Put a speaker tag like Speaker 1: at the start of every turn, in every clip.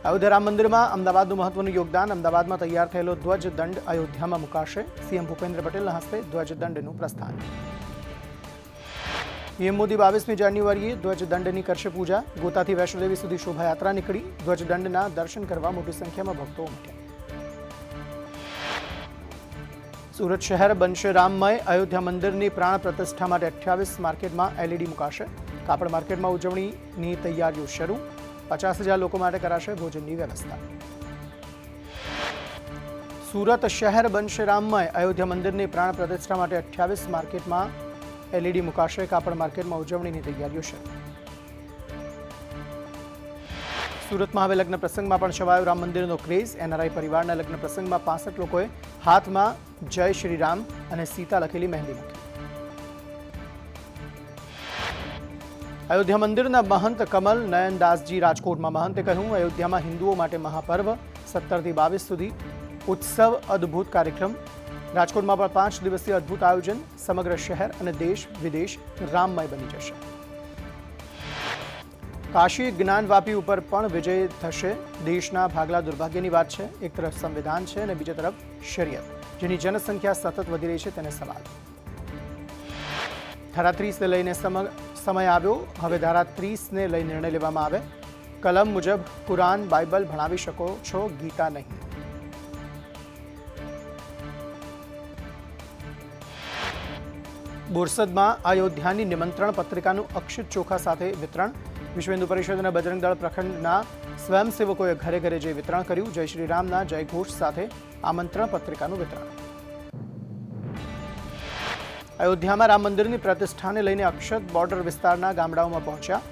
Speaker 1: અયોધ્યા રામ મંદિરમાં અમદાવાદનું મહત્વનું યોગદાન. અમદાવાદમાં તૈયાર થયેલો ધ્વજદંડ અયોધ્યામાં મુકાશે. સીએમ ભૂપેન્દ્ર પટેલના હસ્તે ધ્વજદંડનું પ્રસ્થાન. પીએમ મોદી 22મી જાન્યુઆરીએ ધ્વજદંડની કરશે પૂજા. ગોતાથી વૈષ્ણોદેવી સુધી શોભાયાત્રા નીકળી. ધ્વજદંડના દર્શન કરવા મોટી સંખ્યામાં ભક્તો ઉમટ્યા. સુરત શહેર બનશે રામમય. અયોધ્યા મંદિરની પ્રાણ પ્રતિષ્ઠા માટે 28 માર્કેટમાં એલઈડી મુકાશે. કાપડ માર્કેટમાં ઉજવણીની તૈયારીઓ શરૂ. 50,000 લોકો માટે કરાશે ભોજનની વ્યવસ્થા. સુરત શહેર બનશે રામમય. અયોધ્યા મંદિરની પ્રાણ પ્રતિષ્ઠા માટે 28 માર્કેટમાં એલઈડી મુકાશે. કાપડ માર્કેટમાં ઉજવણીની તૈયારીઓ શરૂ. સુરતમાં હવે લગ્ન પ્રસંગમાં પણ છવાયો રામ મંદિરનો ક્રેઝ. એનઆરઆઈ પરિવારના લગ્ન પ્રસંગમાં 65 લોકોએ હાથમાં જય શ્રી રામ અને સીતા લખેલી મહેંદી મૂકી. અયોધ્યા મંદિરના મહંત કમલ નયનદાસજી રાજકોટમાં. મહંતે કહ્યું, અયોધ્યામાં હિન્દુઓ માટે મહાપર્વ. 17 થી 22 સુધી ઉત્સવ. અદ્ભુત કાર્યક્રમ. રાજકોટમાં પણ 5 દિવસીય અદ્ભુત આયોજન. સમગ્ર શહેર અને દેશ વિદેશ રામમય બની જશે. કાશી જ્ઞાનવાપી ઉપર પણ વિજય થશે. દેશના ભાગલા દુર્ભાગ્યની વાત છે. એક તરફ સંવિધાન છે અને બીજી તરફ શરિયત, જેની જનસંખ્યા સતત વધી રહી છે, તેને સવાલ. ધારા 30ને લઈને સમય આવ્યો. હવે ધારા 30ને લઈ નિર્ણય લેવામાં આવે. કલમ મુજબ કુરાન બાઇબલ ભણાવી શકો છો, ગીતા નહીં. બોરસદમાં અયોધ્યાની નિમંત્રણ પત્રિકાનું અક્ષિત ચોખા સાથે વિતરણ. વિશ્વ હિન્દુ પરિષદ અને બજરંગ દળ પ્રખંડના સ્વયંસેવકોએ ઘરે ઘરે જઈ વિતરણ કર્યું. જય શ્રી રામના જયઘોષ સાથે આમંત્રણ પત્રિકાનું વિતરણ. અયોધ્યામાં રામ મંદિરની પ્રતિષ્ઠાને લઈને અક્ષત બોર્ડર વિસ્તારના ગામડાઓમાં પહોંચ્યા.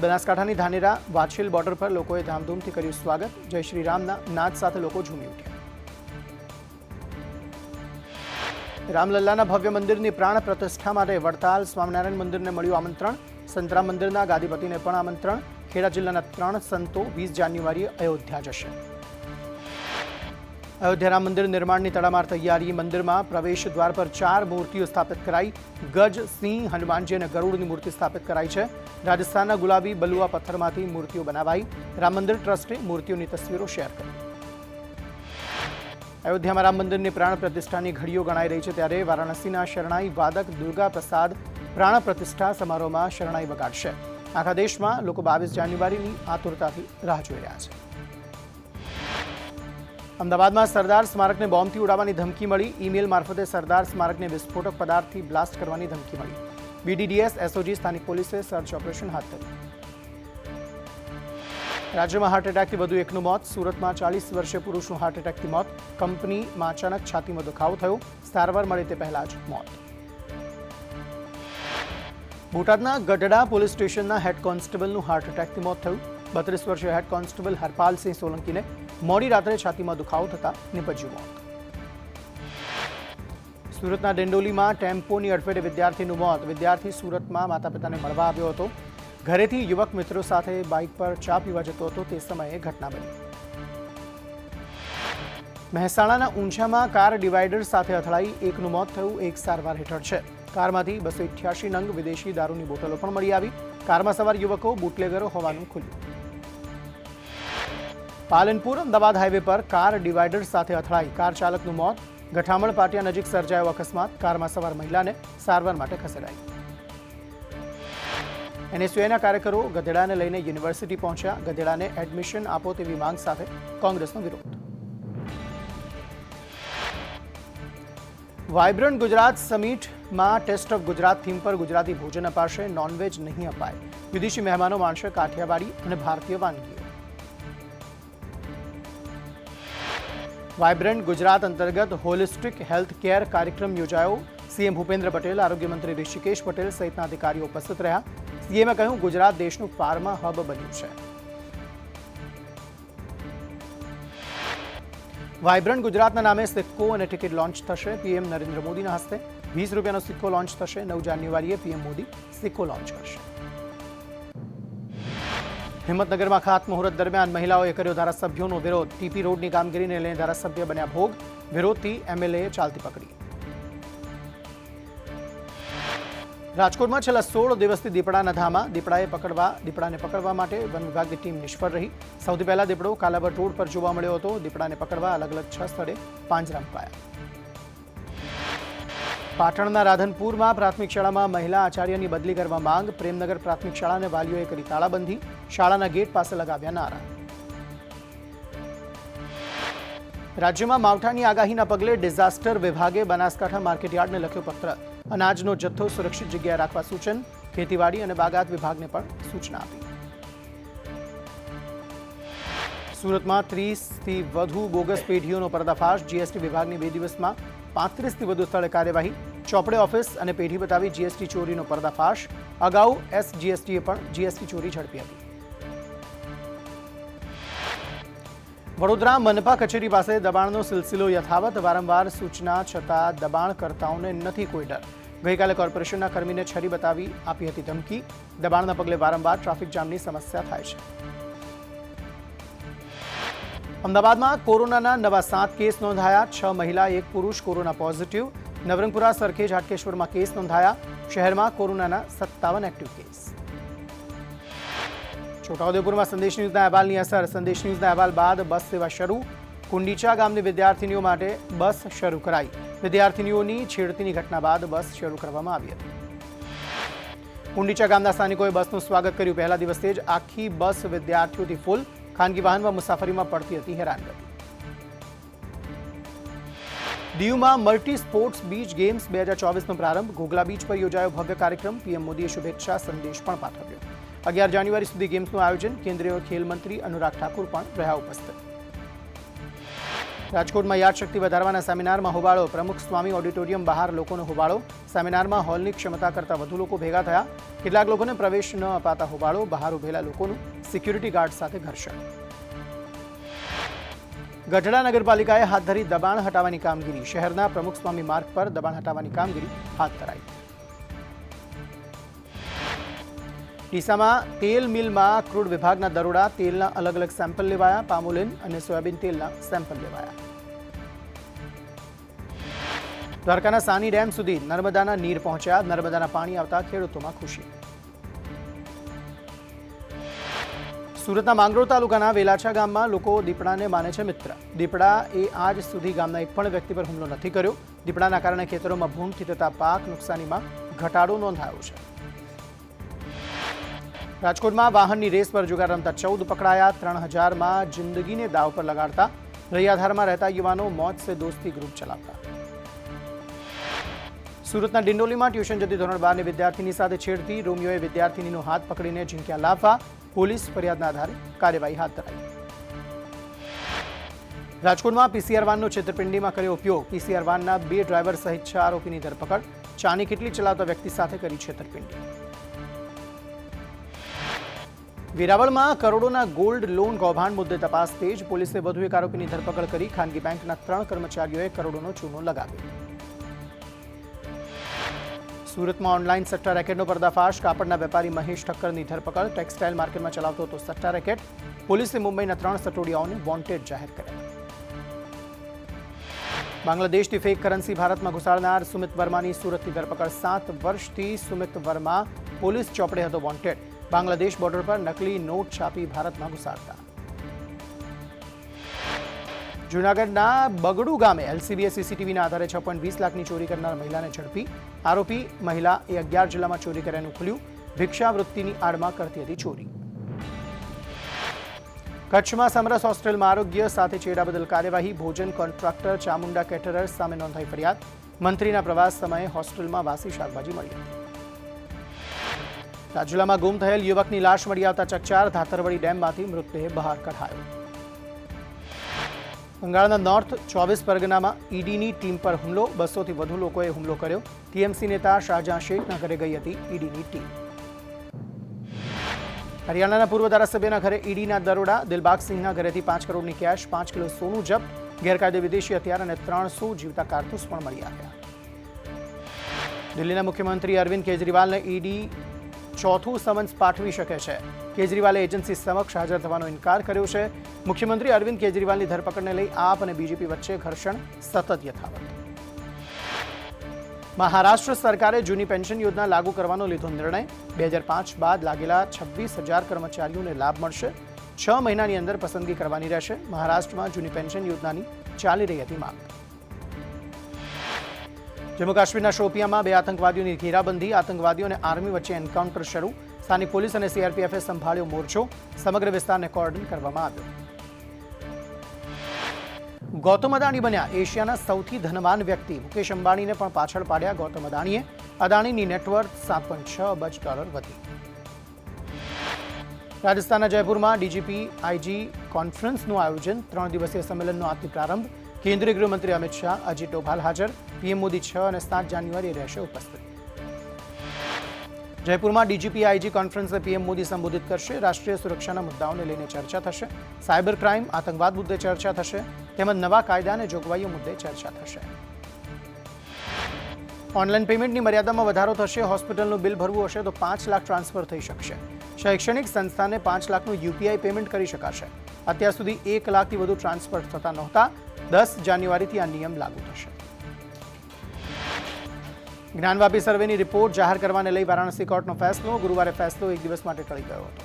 Speaker 1: બનાસકાંઠાની ધાનેરા વાછીલ બોર્ડર પર લોકોએ ધામધૂમથી કર્યું સ્વાગત. જય શ્રી રામના નાદ સાથે લોકો ઝૂમી ઉઠ્યા. રામલલ્લાના ભવ્ય મંદિરની પ્રાણ પ્રતિષ્ઠા માટે વડતાલ સ્વામિનારાયણ મંદિરને મળ્યું આમંત્રણ. સંતરામ મંદિરના ગાદીપતિને પણ આમંત્રણ. ખેડા જિલ્લાના 3 સંતો 20 જાન્યુઆરીએ અયોધ્યા જશે. અયોધ્યા રામ મંદિર નિર્માણની તડામાર તૈયારી. મંદિરમાં પ્રવેશ દ્વાર પર 4 મૂર્તિઓ સ્થાપિત કરાઈ. ગજ, સિંહ, હનુમાનજી અને ગરુડની મૂર્તિ સ્થાપિત કરાઈ છે. રાજસ્થાનના ગુલાબી બલુઆ પથ્થરમાંથી મૂર્તિઓ બનાવાઈ. રામ મંદિર ટ્રસ્ટે મૂર્તિઓની તસવીરો શેર કરી. અયોધ્યામાં રામ મંદિરની પ્રાણ પ્રતિષ્ઠાની ઘડીઓ ગણાઈ રહી છે, ત્યારે વારાણસીના શરણાઈ વાદક દુર્ગા પ્રસાદ પ્રાણ પ્રતિષ્ઠા સમારોહમાં શરણાઈ વગાડશે. આખા દેશમાં લોકો 22 જાન્યુઆરીની આતુરતાથી રાહ જોઈ રહ્યા છે. અમદાવાદમાં સરદાર સ્મારકને બોમ્બથી ઉડાવવાની ધમકી મળી. ઈમેલ મારફતે સરદાર સ્મારકને વિસ્ફોટક પદાર્થથી બ્લાસ્ટ કરવાની ધમકી મળી. બીડીડીએસ, એસઓજી, સ્થાનિક પોલીસે સર્ચ ઓપરેશન હાથ ધર્યું. રાજ્યમાં હાર્ટ એટેકથી વધુ એકનું મોત. સુરતમાં 40 વર્ષીય પુરુષનું હાર્ટ એટેકથી મોત. કંપનીમાં અચાનક છાતીમાં દુખાવો થયો. સારવાર મળે તે પહેલા જ મોત. બોટાદના ગઢડા પોલીસ સ્ટેશનના હેડ કોન્સ્ટેબલનું હાર્ટ એટેકથી મોત થયું. 32 વર્ષીય હેડ કોન્સ્ટેબલ હરપાલસિંહ સોલંકીને મોડી રાત્રે છાતીમાં દુખાવો થતા નિપજ્યું મોત. સુરતના ડિંડોલીમાં ટેમ્પોની અડફેટે વિદ્યાર્થીનું મોત. વિદ્યાર્થી સુરતમાં માતા પિતાને મળવા આવ્યો હતો. ઘરેથી યુવક મિત્રો સાથે બાઇક પર ચા પીવા જતો હતો, તે સમયે ઘટના બની. મહેસાણાના ઊંઝામાં કાર ડિવાઈડર સાથે અથડાઈ. એકનું મોત થયું, એક સારવાર હેઠળ છે. કારમાંથી 288 નંગ વિદેશી દારૂની બોટલો પણ મળી આવી. કારમાં સવાર યુવકો બુટલેગરો હોવાનું ખુલ્યું. પાલનપુર અમદાવાદ હાઈવે પર કાર ડિવાઈડર સાથે અથડાઈ. કાર ચાલકનું મોત. ગઠામણ પાટિયા નજીક સર્જાયો અકસ્માત. કારમાં સવાર મહિલાને સારવાર માટે ખસેડાઈ. એનએસયુઆઈના કાર્યકરો ગધેડાને લઈને યુનિવર્સિટી પહોંચ્યા. ગધેડાને એડમિશન આપો તેવી માંગ સાથે કોંગ્રેસનો વિરોધ. વાઇબ્રન્ટ ગુજરાત સમિટમાં ટેસ્ટ ઓફ ગુજરાત થીમ પર ગુજરાતી ભોજન અપાશે. નોનવેજ નહીં અપાય. વિદેશી મહેમાનો માણશે કાઠિયાવાડી અને ભારતીય વાનગીઓ. વાઇબ્રન્ટ ગુજરાત અંતર્ગત હોલિસ્ટિક હેલ્થ કેર કાર્યક્રમ યોજાયો. સીએમ ભૂપેન્દ્ર પટેલ, આરોગ્ય મંત્રી ઋષિકેશ પટેલ સહિતના અધિકારીઓ ઉપસ્થિત રહ્યા. સીએમએ કહ્યું, ગુજરાત દેશનું ફાર્મા હબ બન્યું છે. વાઇબ્રન્ટ ગુજરાતના નામે સિક્કો અને ટિકિટ લોન્ચ થશે. પીએમ નરેન્દ્ર મોદીના હસ્તે 20 રૂપિયાનો સિક્કો લોન્ચ થશે. 9 જાન્યુઆરીએ પીએમ મોદી સિક્કો લોન્ચ કરશે. હિંમતનગરમાં ખાતમુહૂર્ત દરમિયાન મહિલાઓએ કર્યો ધારાસભ્યોનો વિરોધ. ટીપી રોડની કામગીરીને લઈને ધારાસભ્ય બન્યા ભોગ. વિરોધથી એમએલએ ચાલતી પકડી. રાજકોટમાં છેલ્લા 16 દિવસથી દીપડાના ધામા. દીપડાને પકડવા માટે વન વિભાગની ટીમ નિષ્ફળ રહી. સૌથી પહેલા દીપડો કાલાવડ રોડ પર જોવા મળ્યો હતો. દીપડાને પકડવા અલગ અલગ 6 સ્થળે પાંજરા મુકાયા. પાટણના રાધનપુરમાં પ્રાથમિક શાળામાં મહિલા આચાર્યની બદલી કરવા માંગ. પ્રેમનગર પ્રાથમિક શાળાને વાલીઓએ કરી તાળાબંધી. શાળાના ગેટ પાસે લગાવ્યા નારા. રાજ્યમાં માવઠાની આગાહીના પગલે ડિઝાસ્ટર વિભાગે બનાસકાંઠા માર્કેટયાર્ડને લખ્યો પત્ર. અનાજનો જથ્થો સુરક્ષિત જગ્યાએ રાખવા સૂચન. ખેતીવાડી અને બાગાયત વિભાગને પણ સૂચના આપી. સુરતમાં 30થી વધુ બોગસ પેઢીઓનો પર્દાફાશ. જીએસટી વિભાગની 2 દિવસમાં 35થી વધુ સ્થળે કાર્યવાહી. ચોપડે ઓફિસ અને પેઢી બતાવી જીએસટી ચોરીનો પર્દાફાશ. અગાઉ એસજીએસટીએ પણ જીએસટી ચોરી ઝડપી હતી. વડોદરા મનપા કચેરી પાસે દબાણનો સિલસિલો યથાવત. વારંવાર સૂચના છતાં દબાણકર્તાઓને નથી કોઈ ડર. ગઈકાલે કોર્પોરેશનના કર્મીને છરી બતાવી આપી હતી ધમકી. દબાણના પગલે વારંવાર ટ્રાફિક જામની સમસ્યા થાય છે. અમદાવાદમાં કોરોનાના નવા 7 કેસ નોંધાયા. 6 મહિલા 1 પુરુષ કોરોના પોઝિટિવ. નવરંગપુરા સરખેજ હાટકેશ્વરમાં કેસ નોંધાયા. શહેરમાં કોરોનાના 57 એક્ટિવ કેસ. છોટાઉદેપુરમાં સંદેશ ન્યૂઝના અહેવાલની અસર. સંદેશ ન્યૂઝના અહેવાલ બાદ બસ સેવા શરૂ. કુંડીચા ગામની વિદ્યાર્થીનીઓ માટે બસ શરૂ કરાઈ. વિદ્યાર્થીનીઓની છેડતીની ઘટના બાદ બસ શરૂ કરવામાં આવી હતી. કુંડીચા ગામના સ્થાનિકોએ બસનું સ્વાગત કર્યું. પહેલા દિવસે જ આખી બસ વિદ્યાર્થીઓથી ફૂલ. ખાનગી વાહનમાં મુસાફરીમાં પડતી હતી હેરાનગતિ. દીવમાં મલ્ટી સ્પોર્ટ્સ બીચ ગેમ્સ 2024નો પ્રારંભ. ઘોઘલા બીચ પર યોજાયો ભવ્ય કાર્યક્રમ. પીએમ મોદીએ શુભેચ્છા સંદેશ પણ પાઠવ્યો. 11 જાન્યુઆરી સુધી ગેમ્સનું આયોજન. કેન્દ્રીય ખેલ મંત્રી અનુરાગ ઠાકુર પણ રહ્યા ઉપસ્થિત. રાજકોટમાં યાદશક્તિ વધારવાના સેમિનારમાં હોબાળો. પ્રમુખ સ્વામી ઓડિટોરિયમ બહાર લોકોનો હોબાળો. સેમિનારમાં હોલની ક્ષમતા કરતાં વધુ લોકો ભેગા થયા. કેટલાક લોકોને પ્રવેશ ન અપાતા હોબાળો. બહાર ઉભેલા લોકોનું સિક્યુરિટી ગાર્ડ સાથે ઘર્ષણ. ગઢડા નગરપાલિકાએ હાથ ધરી દબાણ હટાવવાની કામગીરી. શહેરના પ્રમુખ સ્વામી માર્ગ પર દબાણ હટાવવાની કામગીરી હાથ ધરાઈ. ડીસામાં તેલ મિલમાં ક્રૂડ વિભાગના દરોડા. તેલના અલગ અલગ સેમ્પલ લેવાયા. પામોલિન અને સોયાબીન તેલના સેમ્પલ લેવાયા. દ્વારકાના સાની ડેમ સુધી નર્મદાના નીર પહોંચ્યા. નર્મદાના પાણી આવતા ખેડૂતોમાં ખુશી. સુરતના માંગરોળ તાલુકાના વેલાછા ગામમાં લોકો દીપડાને માને છે મિત્ર. દીપડા એ આજ સુધી ગામના એક પણ વ્યક્તિ પર હુમલો નથી કર્યો. દીપડાના કારણે ખેતરોમાં ભૂંડથી થતા પાક નુકસાનીમાં ઘટાડો નોંધાયો છે. રાજકોટમાં વાહનની રેસ પર જુગાર રમતા 14 પકડાયા. 3000માં જિંદગીને દાવ પર લગાડતા. રૈયાધારમાં રહેતા યુવાનો મોત સે દોસ્તી ગ્રુપ ચલાવતા. સુરતના ડિંડોલીમાં ટ્યુશન જતી ધોરણ 12ની વિદ્યાર્થીની સાથે છેડતી. રોમિયોએ વિદ્યાર્થીનીનો હાથ પકડીને ઝીંક્યા લાફા. પોલીસ ફરિયાદના આધારે કાર્યવાહી હાથ ધરાઈ. રાજકોટમાં પીસીઆર વાનનો છેતરપિંડીમાં કર્યો ઉપયોગ. પીસીઆર વાનના 2 ડ્રાઈવર સહિત 6 આરોપીની ધરપકડ. ચાની કીટલી ચલાવતા વ્યક્તિ સાથે કરી છેતરપિંડી. વેરાવળમાં કરોડોના ગોલ્ડ લોન કૌભાંડ મુદ્દે તપાસ તેજ. પોલીસે વધુ એક આરોપીની ધરપકડ કરી. ખાનગી બેંકના 3 કર્મચારીઓએ કરોડોનો ચૂનો લગાવ્યો. સુરતમાં ઓનલાઈન સટ્ટા રેકેટનો પર્દાફાશ. કાપડના વેપારી મહેશ ઠક્કરની ધરપકડ. ટેક્સટાઇલ માર્કેટમાં ચલાવતો હતો સટ્ટા રેકેટ. પોલીસે મુંબઈના 3 સટોડિયાઓને વોન્ટેડ જાહેર કર્યા. બાંગ્લાદેશથી ફેક કરન્સી ભારતમાં ઘુસાડનાર સુમિત વર્માની સુરતની ધરપકડ. 7 વર્ષથી સુમિત વર્મા પોલીસ ચોપડે હતો વોન્ટેડ. બાંગ્લાદેશ બોર્ડર પર નકલી નોટ છાપી ભારતમાં ઘુસાડતા. જૂનાગઢના બગડુ ગામે એલસીબીએ સીસીટીવીના આધારે 6.20 લાખની ચોરી કરનાર મહિલાને ઝડપી. આરોપી મહિલા એ 11 જિલ્લામાં ચોરી કર્યાનું ખુલ્યું. ભિક્ષાવૃત્તિની આડમાં કરતી હતી ચોરી. કચ્છમાં સમરસ હોસ્ટેલમાં આરોગ્ય સાથે ચેડા બદલ કાર્યવાહી. ભોજન કોન્ટ્રાક્ટર ચામુંડા કેટરર્સ સામે નોંધાઈ ફરિયાદ. મંત્રીના પ્રવાસ સમયે હોસ્ટેલમાં વાસી શાકભાજી મળી હતી. રાજુલામાં ગુમ થયેલ યુવકની લાશ મળી આવતા ચકચાર. ધાતરવડી ડેમમાંથી મૃતદેહ બહાર કઢાયો. બંગાળના નોર્થ 24 પરગનામાં ઈડીની ટીમ પર હુમલો. 200થી વધુ લોકોએ હુમલો કર્યો. ટીએમસી નેતા શાહજહાં શેખના ઘરે ગઈ હતી ઈડીની ટીમ. હરિયાણાના પૂર્વ ધારાસભ્યના ઘરે ઈડીના દરોડા. દિલબાગસિંહના ઘરેથી 5 કરોડની કેશ, 5 કિલો સોનું જપ્ત. ગેરકાયદે વિદેશી હથિયાર અને 300 જીવતા કારતૂસ પણ મળી આવ્યા. દિલ્હીના મુખ્યમંત્રી અરવિંદ કેજરીવાલને ઈડી ચોથું સમન્સ પાઠવી શકે છે. કેજરીવાલે એજન્સી સમક્ષ હાજર થવાનો ઇનકાર કર્યો છે. મુખ્યમંત્રી અરવિંદ કેજરીવાલની ધરપકડને લઈ આપ અને બીજેપી વચ્ચે ઘર્ષણ સતત યથાવત. મહારાષ્ટ્ર સરકારે જૂની પેન્શન યોજના લાગુ કરવાનો લીધો નિર્ણય. 2005 બાદ લાગેલા 26,000 કર્મચારીઓને લાભ મળશે. 6 મહિનાની અંદર પસંદગી કરવાની રહેશે. મહારાષ્ટ્રમાં જૂની પેન્શન યોજનાની ચાલી રહી હતી માંગ. જમ્મુ કાશ્મીરના શોપિયામાં 2 આતંકવાદીઓની ઘેરાબંધી. આતંકવાદીઓ અને આર્મી વચ્ચે એન્કાઉન્ટર શરૂ. સ્થાનિક પોલીસ અને સીઆરપીએફે સંભાળ્યો મોરચો. સમગ્ર વિસ્તારને કોર્ડન કરવામાં આવ્યો. ગૌતમ અદાણી બન્યા એશિયાના સૌથી ધનવાન વ્યક્તિ. મુકેશ અંબાણીને પણ પાછળ પાડ્યા ગૌતમ અદાણીએ. અદાણીની નેટવર્થ $7.6 અબજ વધી. રાજસ્થાનના જયપુરમાં ડીજીપી આઈજી કોન્ફરન્સનું આયોજન. 3 દિવસીય સંમેલનનો આજથી પ્રારંભ. કેન્દ્રીય ગૃહમંત્રી અમિત શાહ, અજીત ડોભાલ હાજર. પીએમ મોદી 6 અને 7 જાન્યુઆરીએ રહેશે ઉપસ્થિત. જયપુરમાં ડીજીપી આઈજી કોન્ફરન્સને પીએમ મોદી સંબોધિત કરશે. રાષ્ટ્રીય સુરક્ષાના મુદ્દાઓને લઈને ચર્ચા થશે. સાયબર ક્રાઇમ, આતંકવાદ મુદ્દે ચર્ચા થશે. તેમજ નવા કાયદા અને જોગવાઈઓ મુદ્દે ચર્ચા થશે. ઓનલાઈન પેમેન્ટની મર્યાદામાં વધારો થશે. હોસ્પિટલનું બિલ ભરવું હશે તો 5 લાખ ટ્રાન્સફર થઈ શકશે. શૈક્ષણિક સંસ્થાને 5 લાખનું યુપીઆઈ પેમેન્ટ કરી શકાશે. અત્યાર સુધી 1 લાખથી વધુ ટ્રાન્સફર થતા નહોતા. 10 જાન્યુઆરીથી આ નિયમ લાગુ થશે. જ્ઞાનવાપી સર્વેની રિપોર્ટ જાહેર કરવાને લઈ વારાણસી કોર્ટનો ફેસલો. ગુરુવારે ફેસલો 1 દિવસ માટે ટળી ગયો હતો.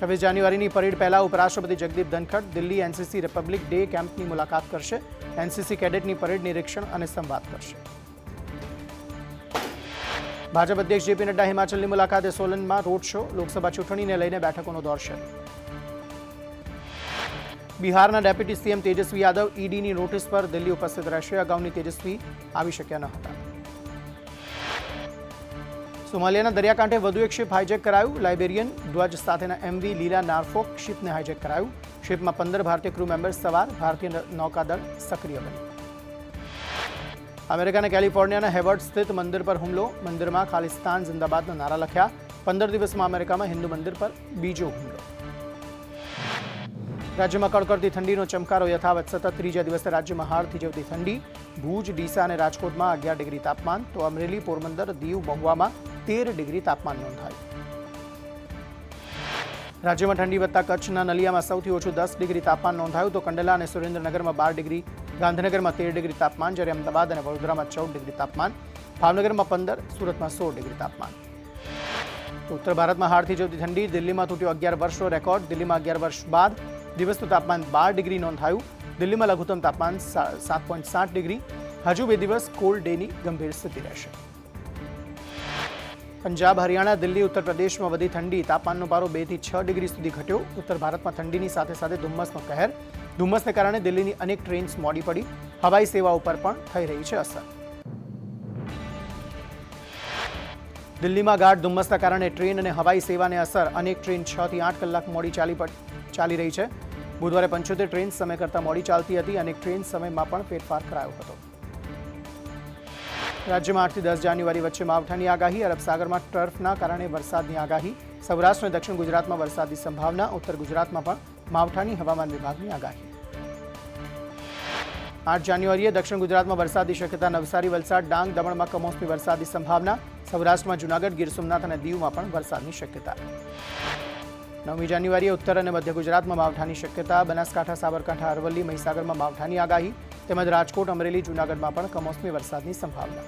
Speaker 1: 26 જાન્યુઆરીની પરેડ પહેલા ઉપરાષ્ટ્રપતિ Jagdeep Dhankhar Delhi NCC Republic Day કેમ્પની મુલાકાત કરશે. એનસીસી કેડેટની પરેડ નિરીક્ષણ અને સંવાદ કરશે. ભાજપ અધ્યક્ષ જેપી નડ્ડા હિમાચલની મુલાકાતે. સોલનમાં રોડ શો. લોકસભા ચૂંટણીને લઈને બેઠકોનો દોર શરૂ. બિહારના deputy CM Tejashwi Yadav ઈડીની notice પર દિલ્હી ઉપસ્થિત રહેશે. અગાઉની તેજસ્વી આવી શક્યા ન હતા. સોમાલિયાના દરિયાકાંઠે વધુ એક શિપ હાઇજેક કરાયું. લાઇબેરિયન ધ્વજ સાથેના એમવી લીલા નાર્ફોક શિપને હાઇજેક કરાયું. શિપમાં 15 ભારતીય ક્રૂ મેમ્બર્સ સવાર. ભારતીય નૌકાદળ સક્રિય બન્યું. અમેરિકાના કેલિફોર્નિયાના હેવર્ડ સ્થિત મંદિર પર હુમલો. મંદિરમાં ખાલિસ્તાન જિંદાબાદના નારા લખ્યા. 15 દિવસમાં અમેરિકામાં હિન્દુ મંદિર પર બીજો હુમલો. રાજ્યમાં કડકડતી ઠંડીનો ચમકારો યથાવત. સતત 3જા દિવસે રાજ્યમાં હાડ થીજવતી ઠંડી. ભુજ, ડીસા અને રાજકોટમાં 11 ડિગ્રી તાપમાન તો અમરેલી, પોરબંદર, દીવ, મહુવામાં 13 ડિગ્રી તાપમાન નોંધાયું. રાજ્યમાં ઠંડી વધતા કચ્છના નલિયામાં સૌથી ઓછું 10 ડિગ્રી તાપમાન નોંધાયું તો કંડલા અને સુરેન્દ્રનગરમાં 12 ડિગ્રી, ગાંધીનગરમાં 13 ડિગ્રી તાપમાન, જ્યારે અમદાવાદ અને વડોદરામાં 14 ડિગ્રી તાપમાન, ભાવનગરમાં 15, સુરતમાં 16 ડિગ્રી તાપમાન. તો ઉત્તર ભારતમાં હાડ થીજવતી ઠંડી. દિલ્હીમાં તૂટ્યો 11 વર્ષનો રેકોર્ડ. દિલ્હીમાં 11 વર્ષ બાદ દિવસનું તાપમાન 12 ડિગ્રી નોંધાયું. દિલ્હીમાં લઘુત્તમ તાપમાન 7.7 ડિગ્રી. હજુ 2 દિવસ કોલ્ડ ડેની ગંભીર સ્થિતિ રહેશે. પંજાબ, હરિયાણા, દિલ્હી, ઉત્તર પ્રદેશમાં વધી ઠંડી. તાપમાનનો પારો 2 થી 6 ડિગ્રી સુધી ઘટ્યો. ઉત્તર ભારતમાં ઠંડીની સાથે સાથે ધુમ્મસનો કહેર. ધુમ્મસને કારણે દિલ્હીની અનેક ટ્રેન્સ મોડી પડી. હવાઈ સેવા ઉપર પણ થઈ રહી છે અસર. દિલ્હીમાં ગાઢ ધુમ્મસના કારણે ટ્રેન અને હવાઈ સેવાને અસર. અનેક ટ્રેન 6 થી 8 કલાક મોડી ચાલી રહી છે. બુધવારે 75 ટ્રેન સમય કરતાં મોડી ચાલતી હતી. અનેક ટ્રેન સમયમાં પણ ફેરફાર કરાયો હતો. રાજ્યમાં 8 થી 10 જાન્યુઆરી વચ્ચે માવઠાની આગાહી. અરબ સાગરમાં ટર્ફના કારણે વરસાદની આગાહી. સૌરાષ્ટ્ર અને દક્ષિણ ગુજરાતમાં વરસાદની સંભાવના. ઉત્તર ગુજરાતમાં પણ માવઠાની હવામાન વિભાગની આગાહી. 8 જાન્યુઆરીએ દક્ષિણ ગુજરાતમાં વરસાદની શક્યતા. નવસારી, વલસાડ, ડાંગ, દમણમાં કમોસમી વરસાદની સંભાવના. સૌરાષ્ટ્રમાં જૂનાગઢ, ગીર સોમનાથ અને દીવમાં પણ વરસાદની શક્યતા. 9મી જાન્યુઆરીએ ઉત્તર અને મધ્ય ગુજરાતમાં માવઠાની શક્યતા. બનાસકાંઠા, સાબરકાંઠા, અરવલ્લી, મહીસાગરમાં માવઠાની આગાહી. તેમજ રાજકોટ, અમરેલી, જૂનાગઢમાં પણ કમોસમી વરસાદની સંભાવના.